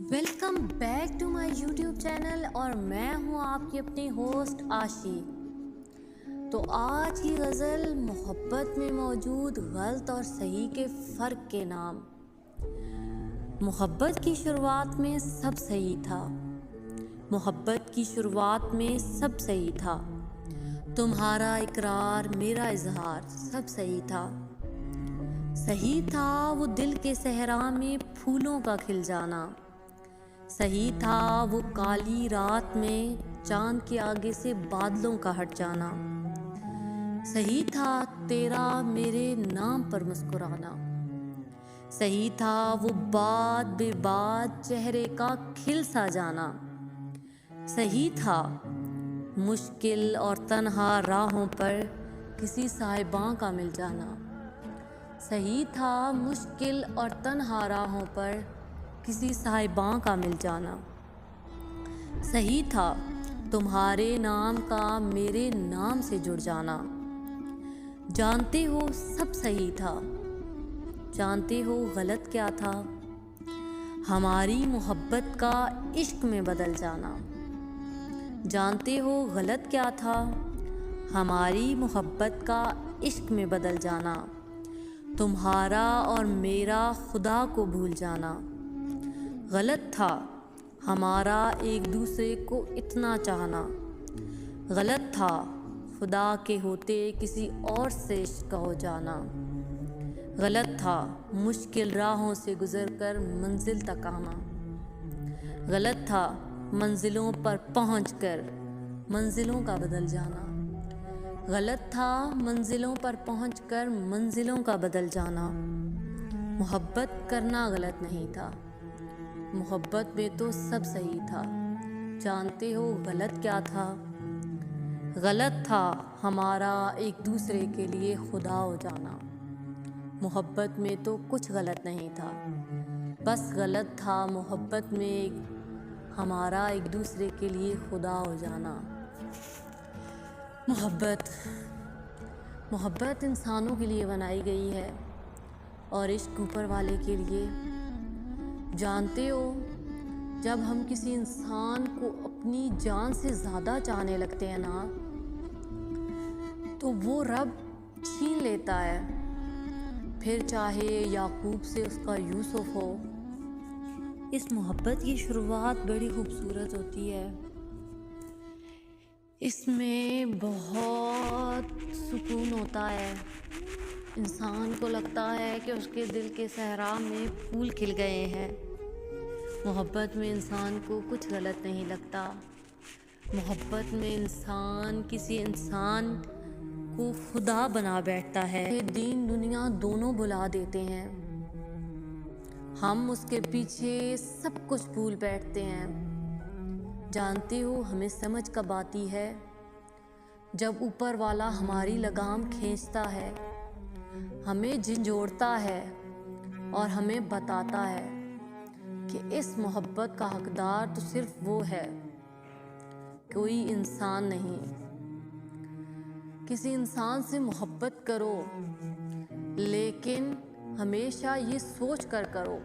Welcome back to my YouTube channel और मैं हूँ आपकी अपनी होस्ट आशी। तो आज की गज़ल मोहब्बत में मौजूद गलत और सही के फ़र्क के नाम। मोहब्बत की शुरुआत में सब सही था, मोहब्बत की शुरुआत में सब सही था। तुम्हारा इकरार मेरा इजहार सब सही था। सही था वो दिल के सहरा में फूलों का खिल जाना, सही था वो काली रात में चांद के आगे से बादलों का हट जाना। सही था तेरा मेरे नाम पर मुस्कुराना, सही था वो बात बेबात चेहरे का खिल सा जाना। सही था मुश्किल और तन्हा राहों पर किसी साहिबां का मिल जाना, सही था मुश्किल और तन्हा राहों पर किसी साहिबां का मिल जाना। सही था तुम्हारे नाम का मेरे नाम से जुड़ जाना। जानते हो सब सही था, जानते हो गलत क्या था? हमारी मोहब्बत का इश्क में बदल जाना। जानते हो गलत क्या था? हमारी मोहब्बत का इश्क में बदल जाना। तुम्हारा और मेरा खुदा को भूल जाना। गलत था हमारा एक दूसरे को इतना चाहना। गलत था खुदा के होते किसी और से इश्क हो जाना। गलत था मुश्किल राहों से गुजरकर मंजिल तक आना। गलत था मंजिलों पर पहुंचकर मंजिलों का बदल जाना। गलत था मंजिलों पर पहुंचकर मंजिलों का बदल जाना। मोहब्बत करना गलत नहीं था, मोहब्बत में तो सब सही था। जानते हो गलत क्या था? गलत था हमारा एक दूसरे के लिए खुदा हो जाना। मोहब्बत में तो कुछ गलत नहीं था, बस गलत था मोहब्बत में हमारा एक दूसरे के लिए खुदा हो जाना। मोहब्बत इंसानों के लिए बनाई गई है और इश्क ऊपर वाले के लिए। जानते हो जब हम किसी इंसान को अपनी जान से ज़्यादा चाहने लगते हैं ना, तो वो रब छीन लेता है, फिर चाहे याकूब से उसका यूसुफ हो। इस मोहब्बत की शुरुआत बड़ी खूबसूरत होती है, इसमें बहुत सुकून होता है। इंसान को लगता है कि उसके दिल के सहरा में फूल खिल गए हैं। मोहब्बत में इंसान को कुछ गलत नहीं लगता। मोहब्बत में इंसान किसी इंसान को खुदा बना बैठता है। दीन दुनिया दोनों बुला देते हैं, हम उसके पीछे सब कुछ भूल बैठते हैं। जानते हो हमें समझ कब आती है? जब ऊपर वाला हमारी लगाम खींचता है, हमें झंझोड़ता है और हमें बताता है कि इस मोहब्बत का हकदार तो सिर्फ वो है, कोई इंसान नहीं। किसी इंसान से मोहब्बत करो, लेकिन हमेशा ये सोच कर करो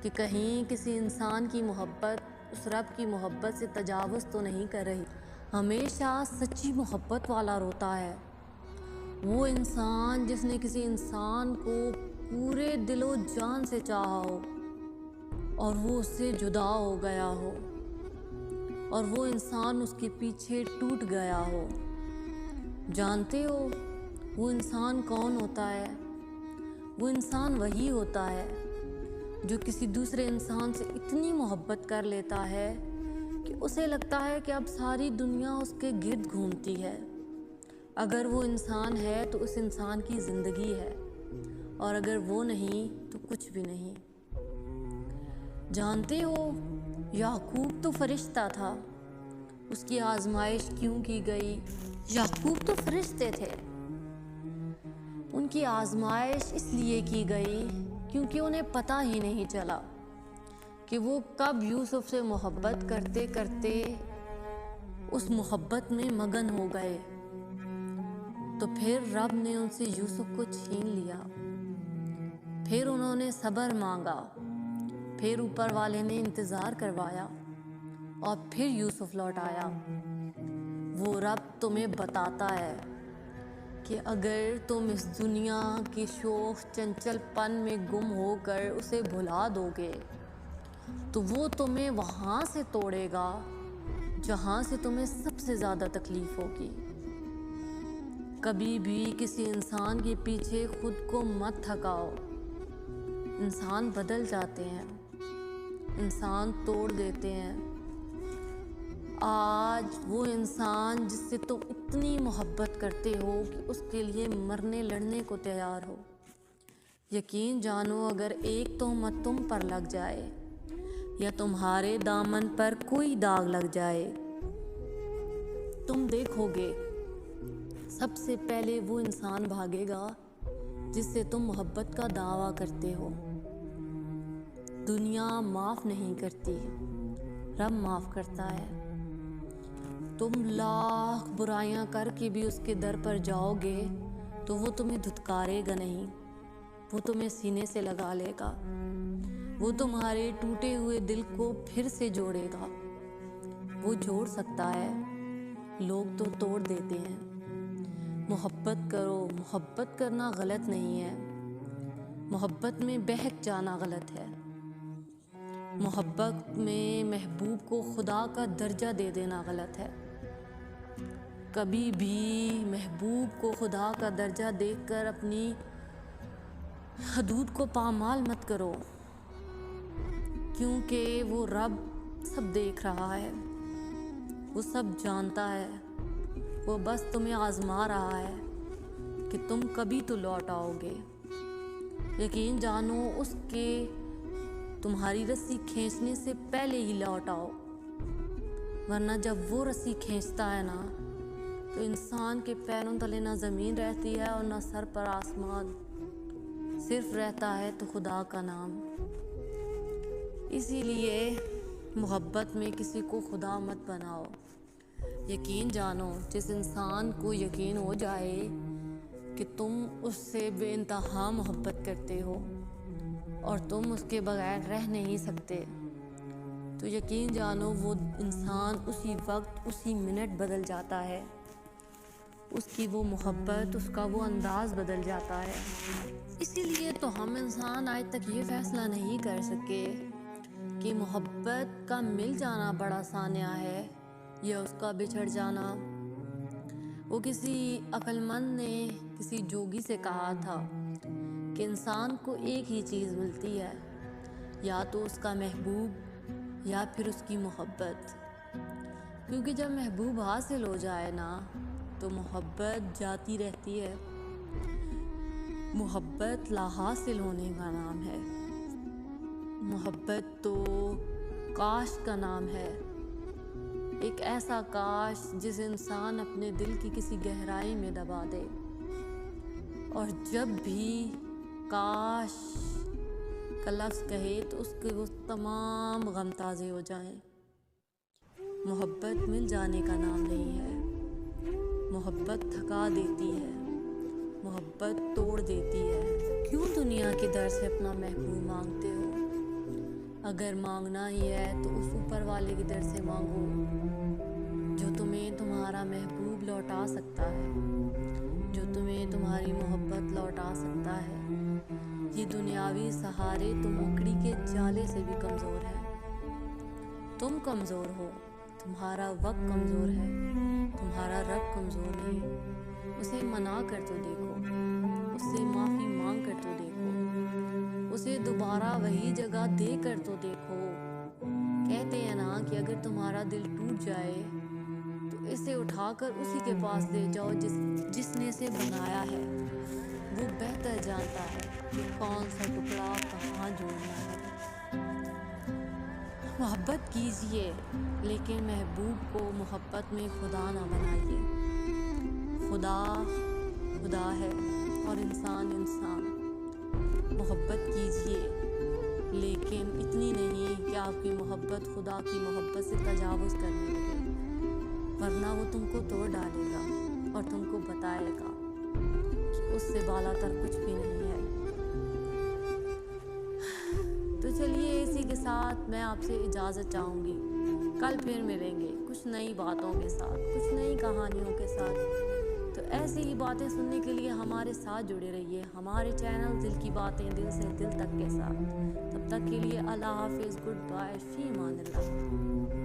कि कहीं किसी इंसान की मोहब्बत उस रब की मोहब्बत से तजावुज़ तो नहीं कर रही। हमेशा सच्ची मोहब्बत वाला रोता है वो इंसान जिसने किसी इंसान को पूरे दिलो जान से चाहा हो और वो उससे जुदा हो गया हो और वो इंसान उसके पीछे टूट गया हो। जानते हो वो इंसान कौन होता है? वो इंसान वही होता है जो किसी दूसरे इंसान से इतनी मोहब्बत कर लेता है कि उसे लगता है कि अब सारी दुनिया उसके गिर्द घूमती है। अगर वो इंसान है तो उस इंसान की ज़िंदगी है, और अगर वो नहीं तो कुछ भी नहीं। जानते हो याकूब तो फरिश्ता था, उसकी आजमाइश क्यों की गई? याकूब तो फरिश्ते थे, उनकी आजमाइश इसलिए की गई क्योंकि उन्हें पता ही नहीं चला कि वो कब यूसुफ से मोहब्बत करते करते उस मोहब्बत में मगन हो गए। तो फिर रब ने उनसे यूसुफ को छीन लिया, फिर उन्होंने सब्र मांगा, फिर ऊपर वाले ने इंतज़ार करवाया और फिर यूसुफ लौट आया। वो रब तुम्हें बताता है कि अगर तुम इस दुनिया के शोख चंचलपन में गुम होकर उसे भुला दोगे तो वो तुम्हें वहाँ से तोड़ेगा जहाँ से तुम्हें सबसे ज़्यादा तकलीफ होगी। कभी भी किसी इंसान के पीछे खुद को मत थकाओ। इंसान बदल जाते हैं, इंसान तोड़ देते हैं। आज वो इंसान जिससे तुम इतनी मोहब्बत करते हो कि उसके लिए मरने लड़ने को तैयार हो, यकीन जानो अगर एक तोहमत तुम पर लग जाए या तुम्हारे दामन पर कोई दाग लग जाए, तुम देखोगे सबसे पहले वो इंसान भागेगा जिससे तुम मोहब्बत का दावा करते हो। दुनिया माफ़ नहीं करती, रब माफ़ करता है। तुम लाख बुराइयां करके भी उसके दर पर जाओगे तो वो तुम्हें धुतकारेगा नहीं, वो तुम्हें सीने से लगा लेगा। वो तुम्हारे टूटे हुए दिल को फिर से जोड़ेगा। वो जोड़ सकता है, लोग तो तोड़ देते हैं। मोहब्बत करो, मोहब्बत करना गलत नहीं है, मोहब्बत में बहक जाना गलत है। मोहब्बत में महबूब को खुदा का दर्जा दे देना गलत है। कभी भी महबूब को खुदा का दर्जा देकर अपनी हदूद को पामाल मत करो, क्योंकि वो रब सब देख रहा है, वो सब जानता है। वो बस तुम्हें आजमा रहा है कि तुम कभी तो लौट आओगे। यकीन जानो उसके तुम्हारी रस्सी खींचने से पहले ही लौट आओ, वरना जब वो रस्सी खींचता है ना तो इंसान के पैरों तले ना ज़मीन रहती है और ना सर पर आसमान, सिर्फ रहता है तो खुदा का नाम। इसीलिए मोहब्बत में किसी को खुदा मत बनाओ। यकीन जानो जिस इंसान को यकीन हो जाए कि तुम उससे बेइंतहा मोहब्बत करते हो और तुम उसके बगैर रह नहीं सकते, तो यकीन जानो वो इंसान उसी वक्त उसी मिनट बदल जाता है। उसकी वो मोहब्बत, उसका वो अंदाज़ बदल जाता है। इसीलिए तो हम इंसान आज तक ये फ़ैसला नहीं कर सके कि मोहब्बत का मिल जाना बड़ा सान्या है या उसका बिछड़ जाना। वो किसी अक्लमंद ने किसी जोगी से कहा था कि इंसान को एक ही चीज़ मिलती है, या तो उसका महबूब या फिर उसकी मोहब्बत। क्योंकि जब महबूब हासिल हो जाए ना तो मोहब्बत जाती रहती है। मोहब्बत लाहासिल होने का नाम है। मोहब्बत तो काश का नाम है, एक ऐसा काश जिस इंसान अपने दिल की किसी गहराई में दबा दे और जब भी काश का लफ्ज़ कहे तो उसके वो तमाम गम ताज़े हो जाएं। मोहब्बत मिल जाने का नाम नहीं है। मोहब्बत थका देती है, मोहब्बत तोड़ देती है। क्यों दुनिया के दर से अपना महबूब मांगते हो? अगर मांगना ही है तो उस ऊपर वाले की दर से मांगो जो तुम्हें तुम्हारा महबूब लौटा सकता है, जो तुम्हें तुम्हारी मोहब्बत लौटा सकता है। ये दुनियावी सहारे तो मकड़ी के जाले से भी कमज़ोर है। तुम कमज़ोर हो, तुम्हारा वक्त कमज़ोर है, तुम्हारा रब कमज़ोर नहीं। उसे मना कर तो देखो, उससे माफ़ी मांग कर तो देखो, उसे दोबारा वही जगह दे कर तो देखो। कहते हैं ना कि अगर तुम्हारा दिल टूट जाए तो इसे उठाकर उसी के पास ले जाओ जिसने इसे बनाया है। वो बेहतर जानता है कि कौन सा टुकड़ा कहाँ जोड़ना है। मोहब्बत कीजिए लेकिन महबूब को मोहब्बत में खुदा ना बनाइए। खुदा खुदा है और इंसान इंसान। मोहब्बत कीजिए लेकिन इतनी नहीं कि आपकी मोहब्बत खुदा की मोहब्बत से तजावुज़ करने लगे, वरना वो तुमको तोड़ डालेगा और तुमको बताएगा कि उससे बालातर कुछ भी नहीं है। तो चलिए इसी के साथ मैं आपसे इजाज़त चाहूँगी। कल फिर मिलेंगे कुछ नई बातों के साथ, कुछ नई कहानियों के साथ। तो ऐसी ही बातें सुनने के लिए हमारे साथ जुड़े रहिए, हमारे चैनल दिल की बातें दिल से दिल तक के साथ। तब तक के लिए अल्लाह हाफिज़, गुड बाय, फ़ी अमानिल्लाह।